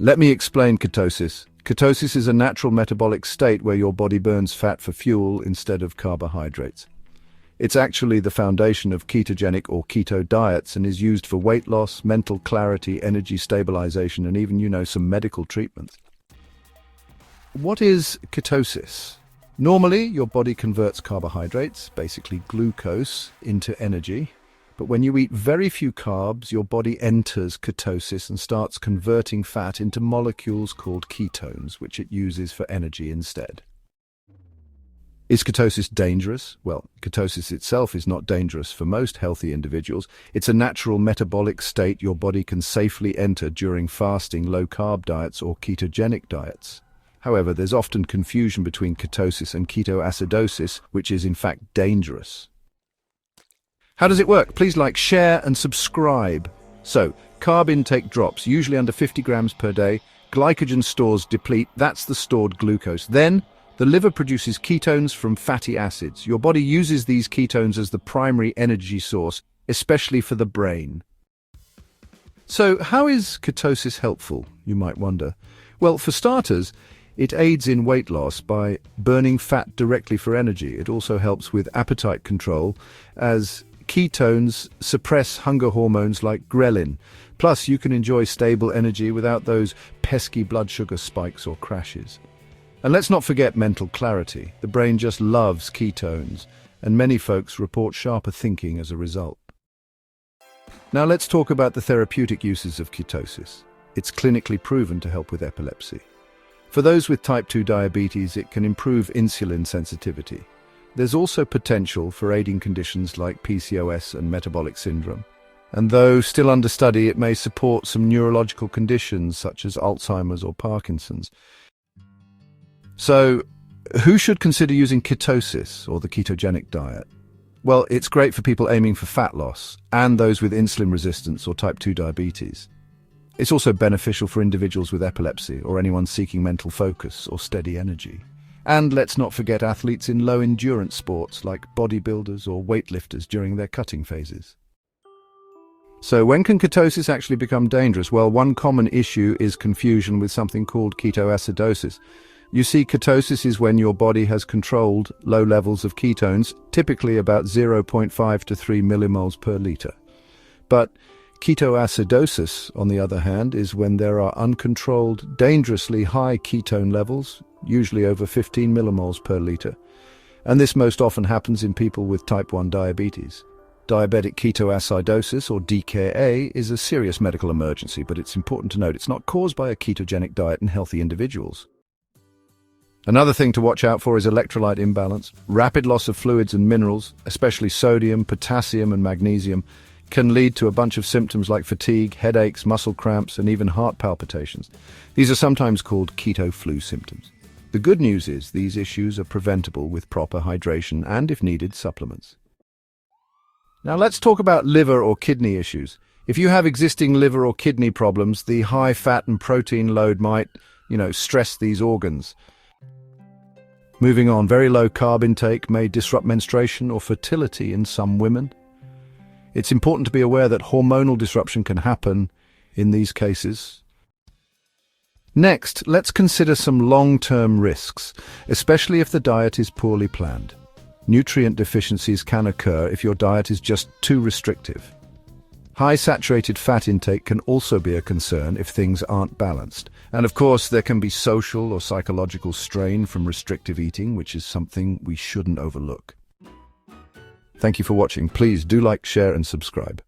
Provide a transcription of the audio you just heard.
Let me explain ketosis. Ketosis is a natural metabolic state where your body burns fat for fuel instead of carbohydrates. It's actually the foundation of ketogenic or keto diets and is used for weight loss, mental clarity, energy stabilization, and even, some medical treatments. What is ketosis? Normally, your body converts carbohydrates, basically glucose, into energy. But when you eat very few carbs, your body enters ketosis and starts converting fat into molecules called ketones, which it uses for energy instead. Is ketosis dangerous? Well, ketosis itself is not dangerous for most healthy individuals. It's a natural metabolic state your body can safely enter during fasting, low-carb diets or ketogenic diets. However, there's often confusion between ketosis and ketoacidosis, which is in fact dangerous. How does it work? Please like, share and subscribe. So, carb intake drops, usually under 50 grams per day. Glycogen stores deplete, that's the stored glucose. Then, the liver produces ketones from fatty acids. Your body uses these ketones as the primary energy source, especially for the brain. So, how is ketosis helpful, you might wonder? Well, for starters, it aids in weight loss by burning fat directly for energy. It also helps with appetite control, as ketones suppress hunger hormones like ghrelin. Plus, you can enjoy stable energy without those pesky blood sugar spikes or crashes. And let's not forget mental clarity. The brain just loves ketones, and many folks report sharper thinking as a result. Now let's talk about the therapeutic uses of ketosis. It's clinically proven to help with epilepsy. For those with type 2 diabetes, it can improve insulin sensitivity. There's also potential for aiding conditions like PCOS and metabolic syndrome. And though still under study, it may support some neurological conditions such as Alzheimer's or Parkinson's. So, who should consider using ketosis or the ketogenic diet? Well, it's great for people aiming for fat loss and those with insulin resistance or type 2 diabetes. It's also beneficial for individuals with epilepsy or anyone seeking mental focus or steady energy. And let's not forget athletes in low-endurance sports like bodybuilders or weightlifters during their cutting phases. So when can ketosis actually become dangerous? Well, one common issue is confusion with something called ketoacidosis. You see, ketosis is when your body has controlled low levels of ketones, typically about 0.5 to 3 millimoles per liter. But ketoacidosis, on the other hand, is when there are uncontrolled, dangerously high ketone levels, usually over 15 millimoles per liter. And this most often happens in people with type 1 diabetes. Diabetic ketoacidosis, or DKA, is a serious medical emergency, but it's important to note it's not caused by a ketogenic diet in healthy individuals. Another thing to watch out for is electrolyte imbalance. Rapid loss of fluids and minerals, especially sodium, potassium, and magnesium, can lead to a bunch of symptoms like fatigue, headaches, muscle cramps, and even heart palpitations. These are sometimes called keto flu symptoms. The good news is these issues are preventable with proper hydration and, if needed, supplements. Now let's talk about liver or kidney issues. If you have existing liver or kidney problems, the high fat and protein load might, stress these organs. Moving on, very low carb intake may disrupt menstruation or fertility in some women. It's important to be aware that hormonal disruption can happen in these cases. Next, let's consider some long-term risks, especially if the diet is poorly planned. Nutrient deficiencies can occur if your diet is just too restrictive. High saturated fat intake can also be a concern if things aren't balanced. And of course, there can be social or psychological strain from restrictive eating, which is something we shouldn't overlook. Thank you for watching. Please do like, share, and subscribe.